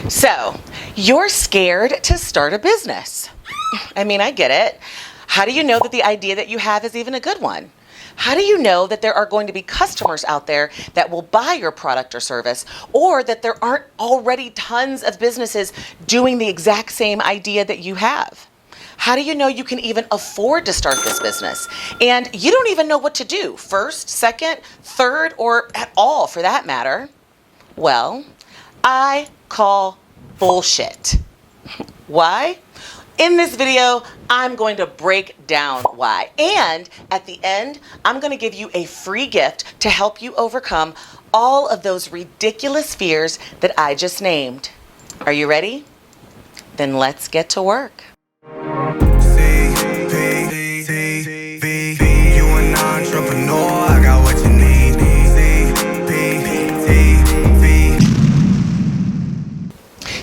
So, you're scared to start a business. I mean, I get it. How do you know that the idea that you have is even a good one? How do you know that there are going to be customers out there that will buy your product or service, or that there aren't already tons of businesses doing the exact same idea that you have? How do you know you can even afford to start this business? And you don't even know what to do, first, second, third, or at all for that matter. Well, I call bullshit. Why? In this video, I'm going to break down why. And at the end, I'm going to give you a free gift to help you overcome all of those ridiculous fears that I just named. Are you ready? Then let's get to work. You an entrepreneur, I got what you need.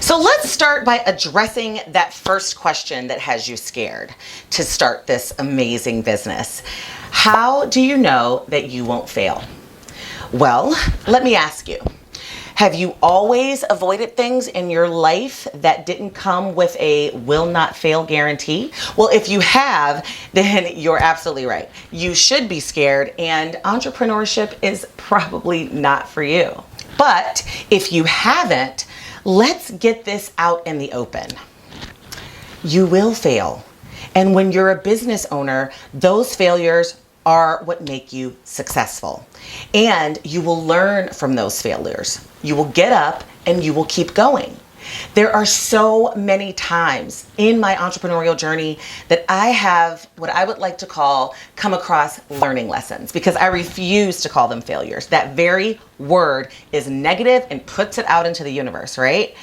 So let's start by addressing that first question that has you scared to start this amazing business. How do you know that you won't fail? Well, let me ask you. Have you always avoided things in your life that didn't come with a will not fail guarantee? Well, if you have, then you're absolutely right. You should be scared, and entrepreneurship is probably not for you. But if you haven't, let's get this out in the open. You will fail. And when you're a business owner, those failures are what make you successful. And you will learn from those failures. You will get up and you will keep going. There are so many times in my entrepreneurial journey that I have what I would like to come across learning lessons, because I refuse to call them failures. That very word is negative and puts it out into the universe, right?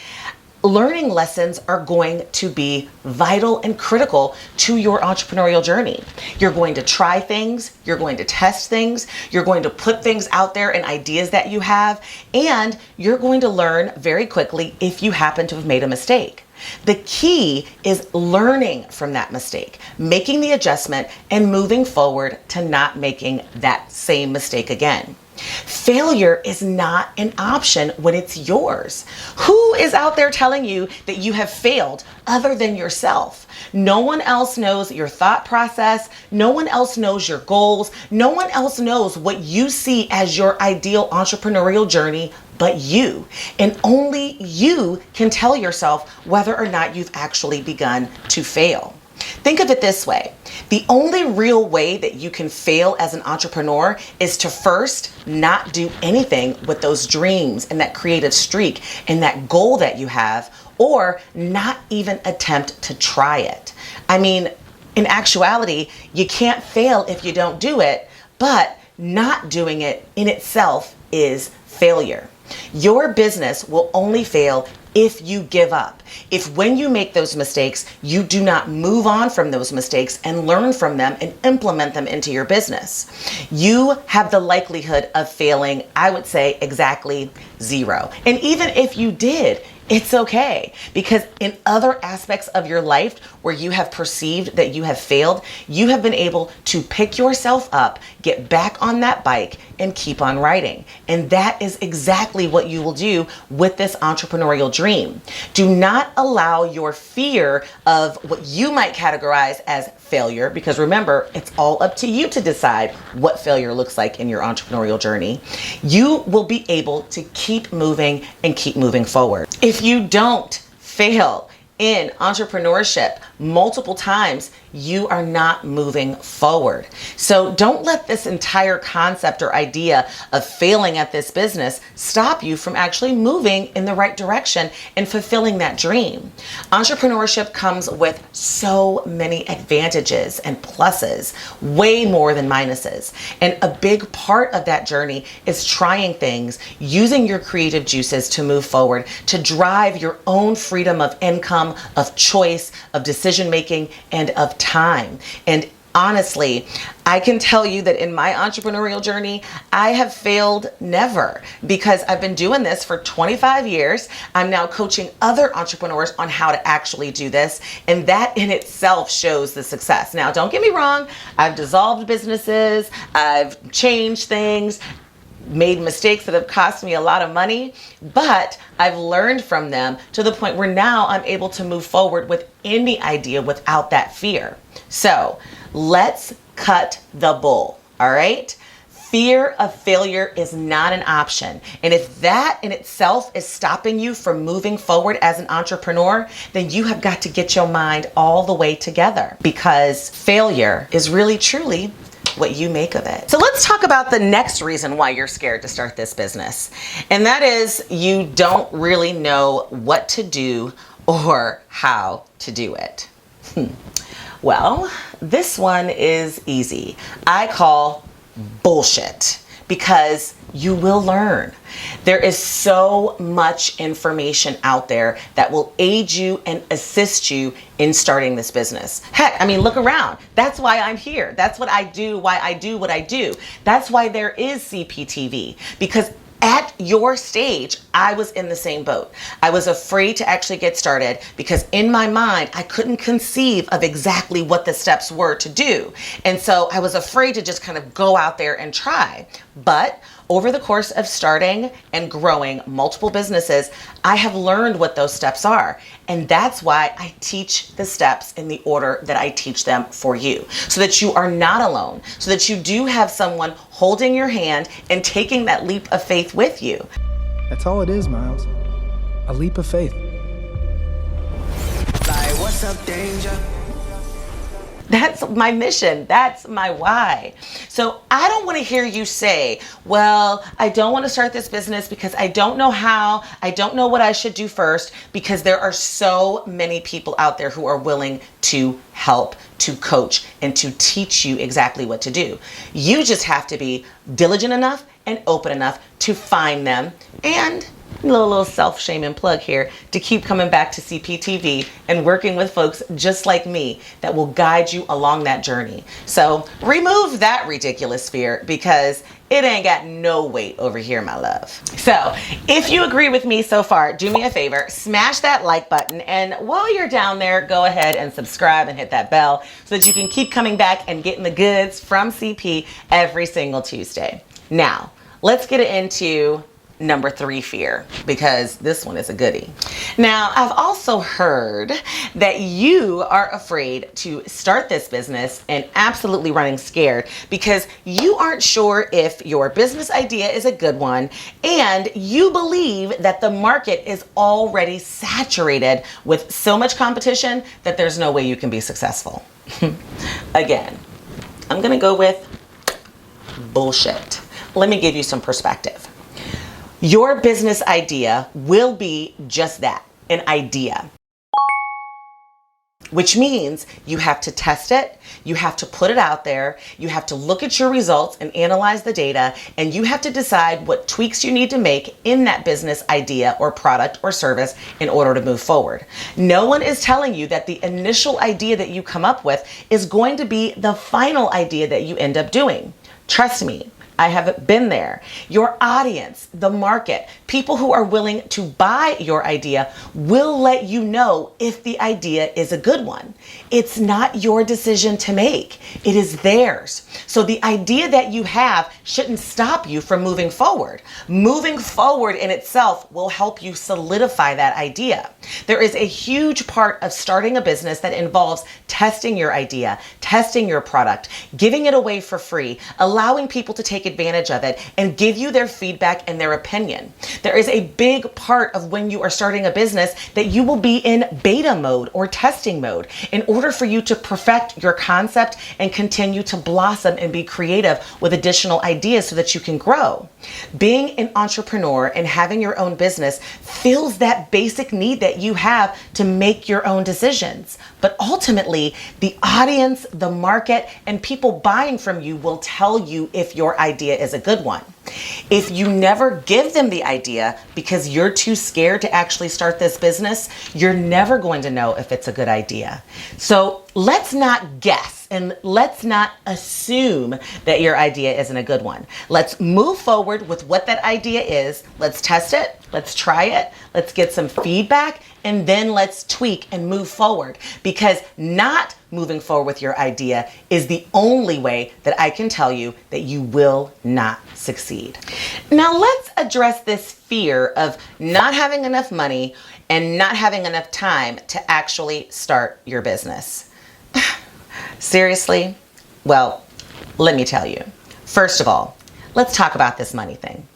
Learning lessons are going to be vital and critical to your entrepreneurial journey. You're going to try things, you're going to test things, you're going to put things out there and ideas that you have, and you're going to learn very quickly if you happen to have made a mistake. The key is learning from that mistake, making the adjustment, and moving forward to not making that same mistake again. Failure is not an option when it's yours. Who is out there telling you that you have failed other than yourself? No one else knows your thought process. No one else knows your goals. No one else knows what you see as your ideal entrepreneurial journey but you. And only you can tell yourself whether or not you've actually begun to fail. Think of it this way. The only real way that you can fail as an entrepreneur is to first not do anything with those dreams and that creative streak and that goal that you have, or not even attempt to try it. I mean, in actuality, you can't fail if you don't do it, but not doing it in itself is failure. Your business will only fail if you give up. If when you make those mistakes, you do not move on from those mistakes and learn from them and implement them into your business, you have the likelihood of failing, I would say, exactly 0. And even if you did, it's okay, because in other aspects of your life where you have perceived that you have failed, you have been able to pick yourself up, get back on that bike, and keep on riding. And that is exactly what you will do with this entrepreneurial dream. Do not allow your fear of what you might categorize as failure, because remember, it's all up to you to decide what failure looks like in your entrepreneurial journey. You will be able to keep moving and keep moving forward. If you don't fail in entrepreneurship multiple times, you are not moving forward. So don't let this entire concept or idea of failing at this business stop you from actually moving in the right direction and fulfilling that dream. Entrepreneurship comes with so many advantages and pluses, way more than minuses. And a big part of that journey is trying things, using your creative juices to move forward, to drive your own freedom of income, of choice, of decision making, and of time. And honestly, I can tell you that in my entrepreneurial journey, I have failed never, because I've been doing this for 25 years. I'm now coaching other entrepreneurs on how to actually do this, and that in itself shows the success. Now, don't get me wrong, I've dissolved businesses, I've changed things. made mistakes that have cost me a lot of money, but I've learned from them to the point where now I'm able to move forward with any idea without that fear. So let's cut the bull, all right? Fear of failure is not an option. And if that in itself is stopping you from moving forward as an entrepreneur, then you have got to get your mind all the way together, because failure is really truly what you make of it. So let's talk about the next reason why you're scared to start this business. And that is you don't really know what to do or how to do it. Well, this one is easy. I call bullshit, because you will learn. There is so much information out there that will aid you and assist you in starting this business. Heck, I mean, look around. That's why I'm here. That's what I do, why I do what I do. That's why there is CPTV, because at your stage, I was in the same boat. I was afraid to actually get started because in my mind, I couldn't conceive of exactly what the steps were to do. And so I was afraid to just kind of go out there and try. But over the course of starting and growing multiple businesses, I have learned what those steps are. And that's why I teach the steps in the order that I teach them for you, so that you are not alone, so that you do have someone holding your hand and taking that leap of faith with you. That's all it is, Miles. A leap of faith. Like, what's up, danger? That's my mission. That's my why. So I don't want to hear you say, well, I don't want to start this business because I don't know how, I don't know what I should do first, because there are so many people out there who are willing to help, to coach, and to teach you exactly what to do. You just have to be diligent enough and open enough to find them, and little self-shaming plug here, to keep coming back to CPTV and working with folks just like me that will guide you along that journey. So remove that ridiculous fear, because it ain't got no weight over here, my love. So if you agree with me so far, do me a favor, smash that like button. And while you're down there, go ahead and subscribe and hit that bell so that you can keep coming back and getting the goods from CP every single Tuesday. Now, let's get into number 3 fear, because this one is a goodie. Now, I've also heard that you are afraid to start this business and absolutely running scared because you aren't sure if your business idea is a good one, and you believe that the market is already saturated with so much competition that there's no way you can be successful. Again, I'm gonna go with bullshit. Let me give you some perspective. Your business idea will be just that, an idea. Which means you have to test it, you have to put it out there, you have to look at your results and analyze the data, and you have to decide what tweaks you need to make in that business idea or product or service in order to move forward. No one is telling you that the initial idea that you come up with is going to be the final idea that you end up doing. Trust me, I have been there. Your audience, the market, people who are willing to buy your idea will let you know if the idea is a good one. It's not your decision to make. It is theirs. So the idea that you have shouldn't stop you from moving forward. Moving forward in itself will help you solidify that idea. There is a huge part of starting a business that involves testing your idea, testing your product, giving it away for free, allowing people to take advantage of it and give you their feedback and their opinion. There is a big part of when you are starting a business that you will be in beta mode or testing mode in order for you to perfect your concept and continue to blossom and be creative with additional ideas so that you can grow. Being an entrepreneur and having your own business fills that basic need that you have to make your own decisions. But ultimately, the audience, the market, and people buying from you will tell you if your idea is a good one. If you never give them the idea because you're too scared to actually start this business, you're never going to know if it's a good idea. So let's not guess and let's not assume that your idea isn't a good one. Let's move forward with what that idea is. Let's test it. Let's try it. Let's get some feedback, and then let's tweak and move forward, because not moving forward with your idea is the only way that I can tell you that you will not succeed. Now let's address this fear of not having enough money and not having enough time to actually start your business. Seriously? Well, let me tell you. First of all, let's talk about this money thing.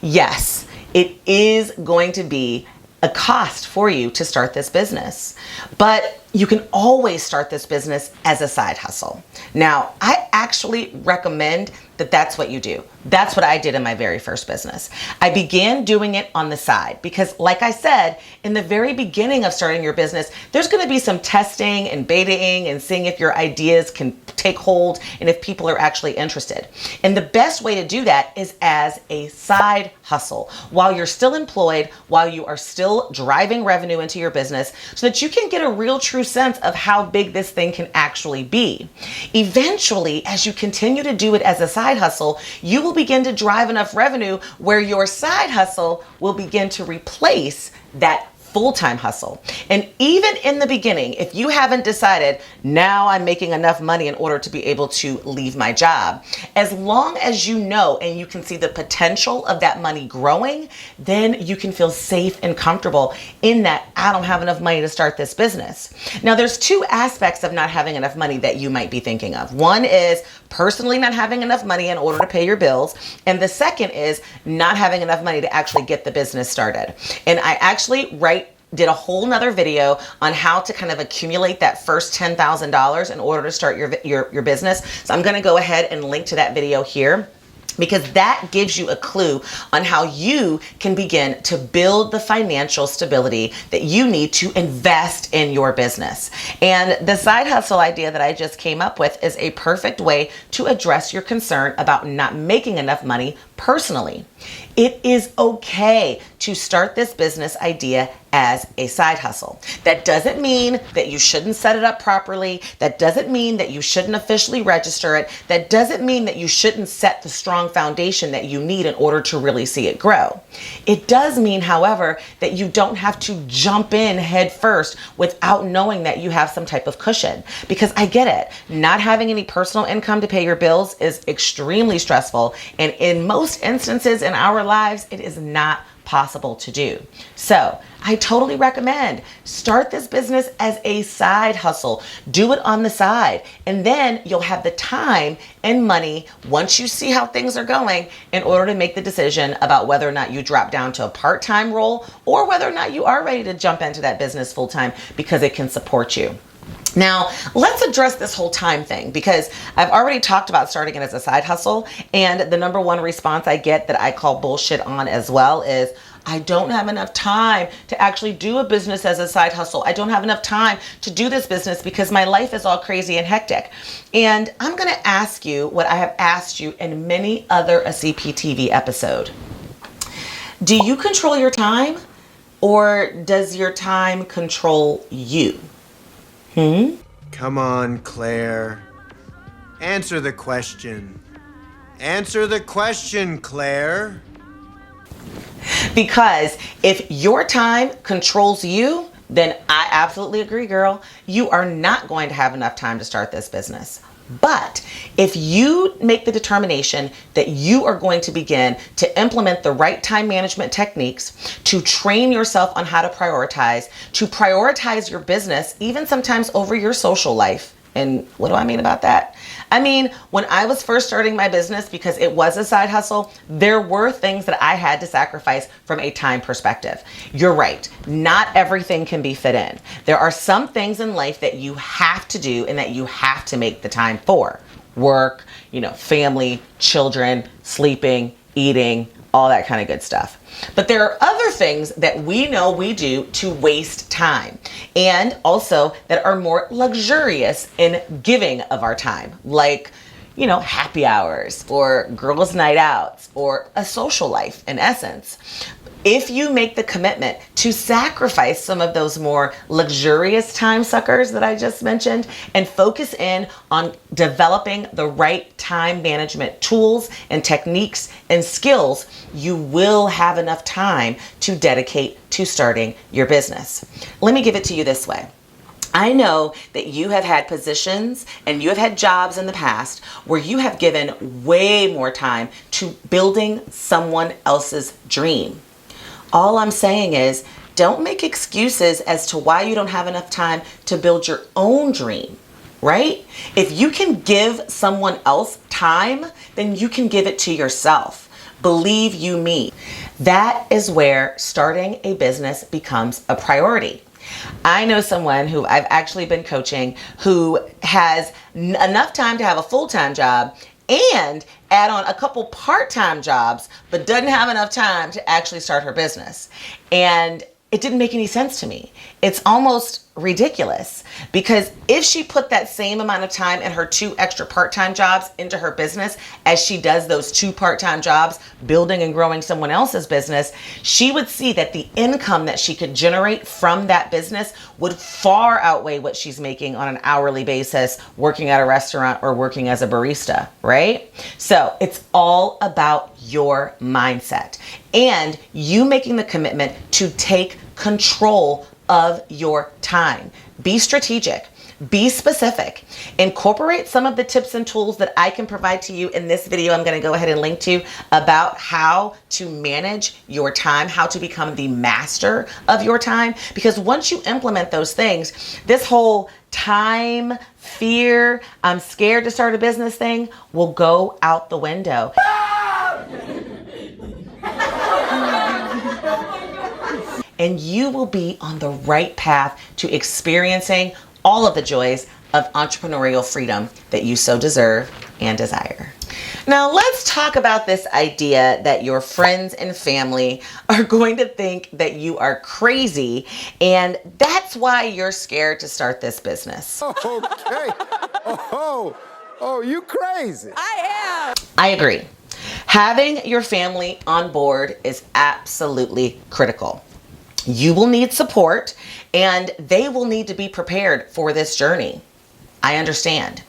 Yes, it is going to be a cost for you to start this business, but you can always start this business as a side hustle. Now, I actually recommend that that's what you do. That's what I did in my very first business. I began doing it on the side because, like I said, in the very beginning of starting your business, there's going to be some testing and betaing and seeing if your ideas can take hold and if people are actually interested. And the best way to do that is as a side hustle while you're still employed, while you are still driving revenue into your business, so that you can get a real true sense of how big this thing can actually be. Eventually, as you continue to do it as a side hustle, you will begin to drive enough revenue where your side hustle will begin to replace that full-time hustle. And even in the beginning, if you haven't decided, now I'm making enough money in order to be able to leave my job, as long as you know and you can see the potential of that money growing, then you can feel safe and comfortable in that I don't have enough money to start this business. Now, there's two aspects of not having enough money that you might be thinking of. One is personally not having enough money in order to pay your bills. And the second is not having enough money to actually get the business started. And I actually did a whole nother video on how to kind of accumulate that first $10,000 in order to start your business. So I'm going to go ahead and link to that video here, because that gives you a clue on how you can begin to build the financial stability that you need to invest in your business. And the side hustle idea that I just came up with is a perfect way to address your concern about not making enough money personally. It is okay to start this business idea as a side hustle. That doesn't mean that you shouldn't set it up properly. That doesn't mean that you shouldn't officially register it. That doesn't mean that you shouldn't set the strong foundation that you need in order to really see it grow. It does mean, however, that you don't have to jump in head first without knowing that you have some type of cushion. Because I get it, not having any personal income to pay your bills is extremely stressful. And in most instances in our lives, it is not possible to do. So I totally recommend start this business as a side hustle. Do it on the side, and then you'll have the time and money once you see how things are going in order to make the decision about whether or not you drop down to a part-time role or whether or not you are ready to jump into that business full-time because it can support you. Now, let's address this whole time thing, because I've already talked about starting it as a side hustle, and the number one response I get that I call bullshit on as well is, I don't have enough time to actually do a business as a side hustle. I don't have enough time to do this business because my life is all crazy and hectic. And I'm going to ask you what I have asked you in many other a CPTV episode. Do you control your time, or does your time control you? Come on, Claire. Answer the question. Answer the question, Claire. Because if your time controls you, then I absolutely agree, girl. You are not going to have enough time to start this business. But if you make the determination that you are going to begin to implement the right time management techniques, to train yourself on how to prioritize your business, even sometimes over your social life. And what do I mean about that? I mean, when I was first starting my business, because it was a side hustle, there were things that I had to sacrifice from a time perspective. You're right. Not everything can be fit in. There are some things in life that you have to do and that you have to make the time for. Work, family, children, sleeping, eating, all that kind of good stuff. But there are other things that we know we do to waste time, and also that are more luxurious in giving of our time, like, happy hours or girls' night outs or a social life in essence. If you make the commitment to sacrifice some of those more luxurious time suckers that I just mentioned and focus in on developing the right time management tools and techniques and skills, you will have enough time to dedicate to starting your business. Let me give it to you this way. I know that you have had positions and you have had jobs in the past where you have given way more time to building someone else's dream. All I'm saying is, don't make excuses as to why you don't have enough time to build your own dream, right? If you can give someone else time, then you can give it to yourself. Believe you me. That is where starting a business becomes a priority. I know someone who I've actually been coaching who has enough time to have a full-time job and add on a couple part-time jobs, but doesn't have enough time to actually start her business. And it didn't make any sense to me. It's almost ridiculous because if she put that same amount of time and her 2 extra part-time jobs into her business as she does those 2 part-time jobs building and growing someone else's business, she would see that the income that she could generate from that business would far outweigh what she's making on an hourly basis working at a restaurant or working as a barista, right? So it's all about your mindset and you making the commitment to take control of your time. Be strategic. Be specific. Incorporate some of the tips and tools that I can provide to you in this video. I'm going to go ahead and link to about how to manage your time, how to become the master of your time. Because once you implement those things, this whole time, fear, I'm scared to start a business thing will go out the window. And you will be on the right path to experiencing all of the joys of entrepreneurial freedom that you so deserve and desire. Now let's talk about this idea that your friends and family are going to think that you are crazy, and that's why you're scared to start this business. Okay. Oh, you crazy. I agree. Having your family on board is absolutely critical. You will need support and they will need to be prepared for this journey. I understand.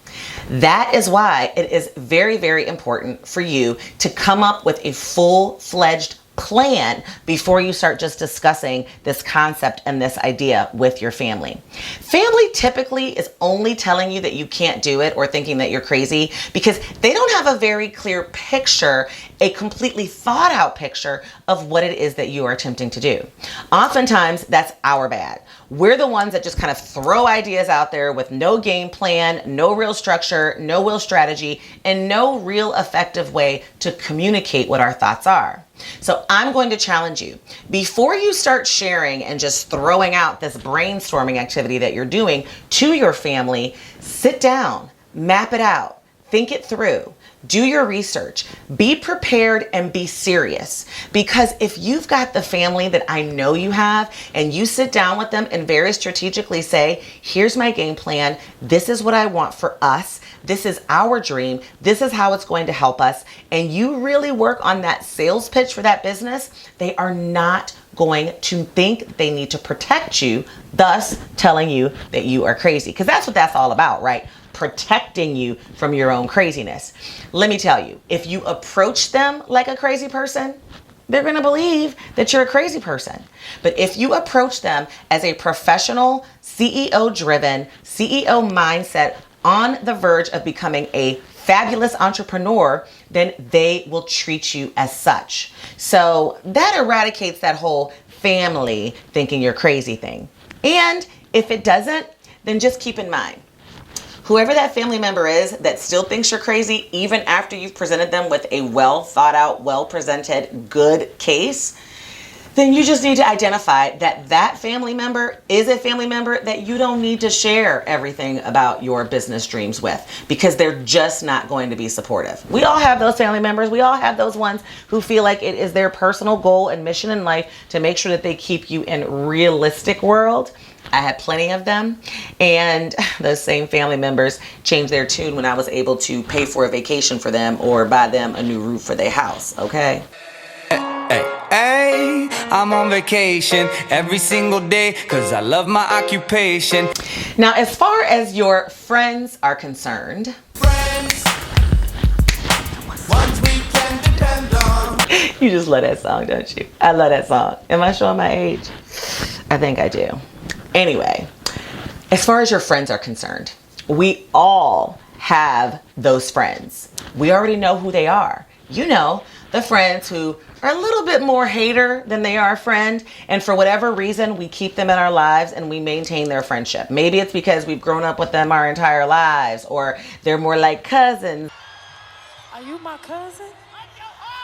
That is why it is very, very important for you to come up with a full-fledged plan before you start just discussing this concept and this idea with your family. Family typically is only telling you that you can't do it or thinking that you're crazy because they don't have a very clear picture, a completely thought out picture of what it is that you are attempting to do. Oftentimes that's our bad. We're the ones that just kind of throw ideas out there with no game plan, no real structure, no real strategy, and no real effective way to communicate what our thoughts are. So I'm going to challenge you. Before you start sharing and just throwing out this brainstorming activity that you're doing to your family, sit down, map it out, think it through. Do your research, be prepared and be serious. Because if you've got the family that I know you have and you sit down with them and very strategically say, here's my game plan. This is what I want for us. This is our dream. This is how it's going to help us. And you really work on that sales pitch for that business. They are not going to think they need to protect you, thus telling you that you are crazy. Because that's what that's all about, right? Protecting you from your own craziness. Let me tell you, if you approach them like a crazy person, they're going to believe that you're a crazy person. But if you approach them as a professional, CEO-driven, CEO mindset on the verge of becoming a fabulous entrepreneur, then they will treat you as such. So that eradicates that whole family thinking you're crazy thing. And if it doesn't, then just keep in mind, whoever that family member is that still thinks you're crazy, even after you've presented them with a well thought out, well presented, good case, then you just need to identify that that family member is a family member that you don't need to share everything about your business dreams with, because they're just not going to be supportive. We all have those family members. We all have those ones who feel like it is their personal goal and mission in life to make sure that they keep you in realistic world. I had plenty of them, and those same family members changed their tune when I was able to pay for a vacation for them or buy them a new roof for their house, okay? Hey, I'm on vacation every single day because I love my occupation. Now, as far as your friends are concerned, Ones we can depend on. you just love that song, don't you? I love that song. Am I showing my age? I think I do. Anyway, as far as your friends are concerned, we all have those friends. We already know who they are. You know, the friends who are a little bit more hater than they are friend, and for whatever reason, we keep them in our lives and we maintain their friendship. Maybe it's because we've grown up with them our entire lives, or they're more like cousins. Are you my cousin?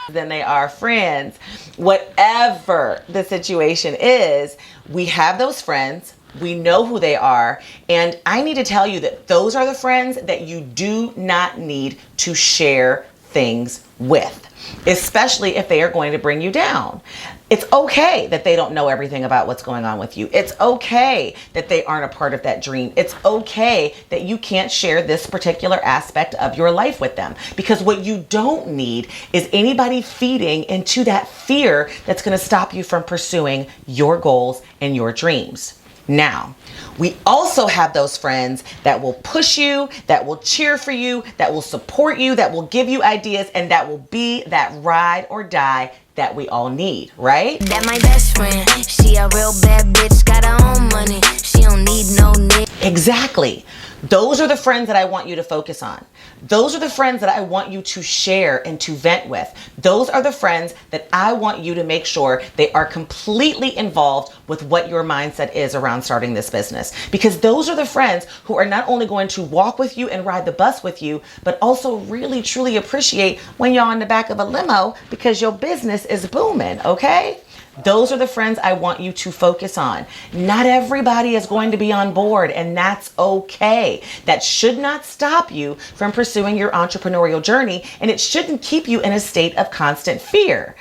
Than they are friends. Whatever the situation is, we have those friends. We know who they are. And I need to tell you that those are the friends that you do not need to share things with, especially if they are going to bring you down. It's okay that they don't know everything about what's going on with you. It's okay that they aren't a part of that dream. It's okay that you can't share this particular aspect of your life with them, because what you don't need is anybody feeding into that fear that's going to stop you from pursuing your goals and your dreams. Now, we also have those friends that will push you, that will cheer for you, that will support you, that will give you ideas, and that will be that ride or die that we all need, right? That my best friend, she a real bad bitch, got her own money, she don't need no nigga. Exactly. Those are the friends that I want you to focus on. Those are the friends that I want you to share and to vent with. Those are the friends that I want you to make sure they are completely involved with what your mindset is around starting this business. Because those are the friends who are not only going to walk with you and ride the bus with you, but also really truly appreciate when you're on the back of a limo because your business is booming, okay? Those are the friends I want you to focus on. Not everybody is going to be on board, and that's okay. That should not stop you from pursuing your entrepreneurial journey, and it shouldn't keep you in a state of constant fear.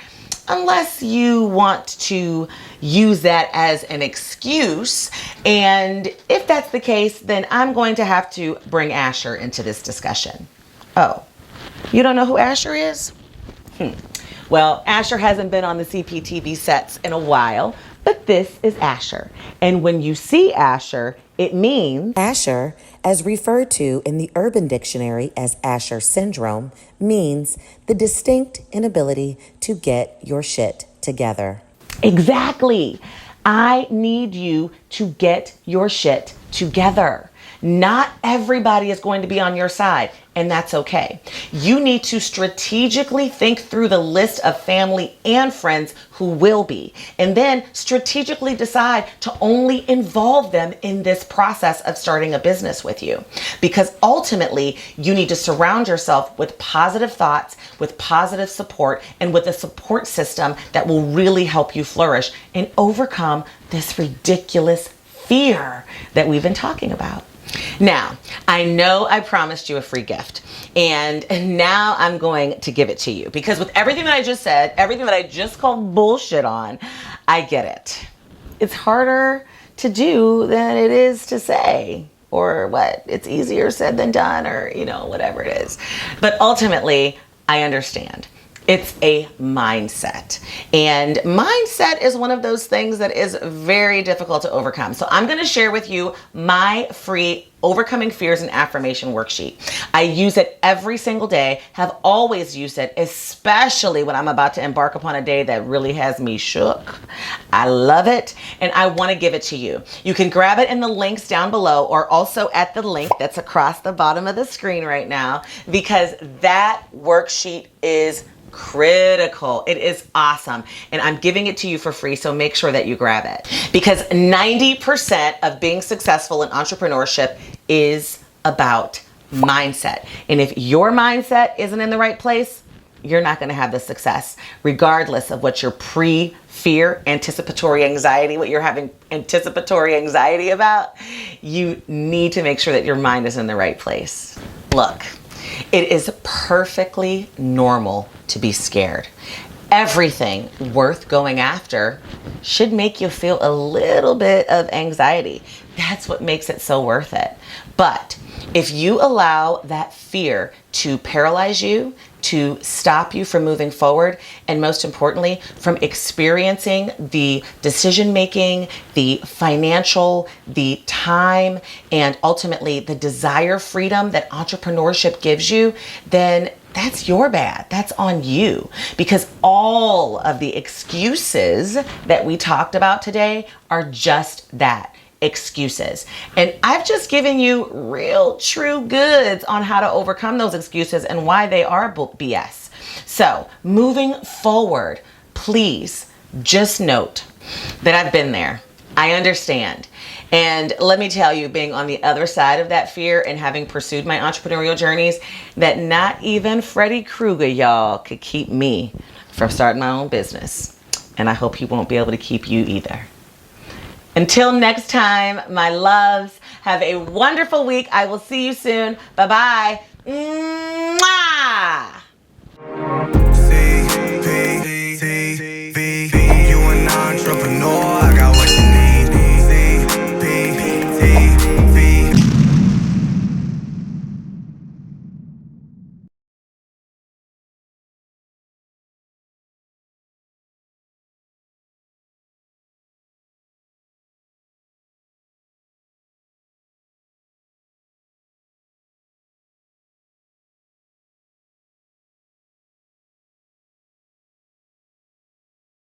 Unless you want to use that as an excuse. And if that's the case, then I'm going to have to bring Asher into this discussion. Oh, you don't know who Asher is? Well, Asher hasn't been on the CPTV sets in a while, but this is Asher. And when you see Asher, it means Asher, as referred to in the Urban Dictionary as Asher syndrome, means the distinct inability to get your shit together. exactly. I need you to get your shit together. Not everybody is going to be on your side, and that's okay. You need to strategically think through the list of family and friends who will be, and then strategically decide to only involve them in this process of starting a business with you. Because ultimately, you need to surround yourself with positive thoughts, with positive support, and with a support system that will really help you flourish and overcome this ridiculous fear that we've been talking about. Now, I know I promised you a free gift, and now I'm going to give it to you, because with everything that I just said, everything that I just called bullshit on, I get it. It's harder to do than it is to say, or what? It's easier said than done, or, whatever it is. But ultimately, I understand. It's a mindset. And mindset is one of those things that is very difficult to overcome. So I'm going to share with you my free Overcoming Fears and Affirmation worksheet. I use it every single day, have always used it, especially when I'm about to embark upon a day that really has me shook. I love it, and I want to give it to you. You can grab it in the links down below, or also at the link that's across the bottom of the screen right now, because that worksheet is critical. It is awesome. And I'm giving it to you for free, so make sure that you grab it. Because 90% of being successful in entrepreneurship is about mindset. And if your mindset isn't in the right place, you're not going to have the success, regardless of what your pre-fear, anticipatory anxiety, what you're having anticipatory anxiety about. You need to make sure that your mind is in the right place. Look, it is perfectly normal to be scared. Everything worth going after should make you feel a little bit of anxiety. That's what makes it so worth it. But if you allow that fear to paralyze you, to stop you from moving forward, and most importantly, from experiencing the decision making, the financial, the time, and ultimately the desire freedom that entrepreneurship gives you, then that's your bad. That's on you. Because all of the excuses that we talked about today are just that. Excuses. And I've just given you real true goods on how to overcome those excuses and why they are BS. So moving forward, please just note that I've been there. I understand. And let me tell you, being on the other side of that fear and having pursued my entrepreneurial journeys, that not even Freddy Krueger, y'all, could keep me from starting my own business. And I hope he won't be able to keep you either. Until next time, my loves, have a wonderful week. I will see you soon. Bye-bye.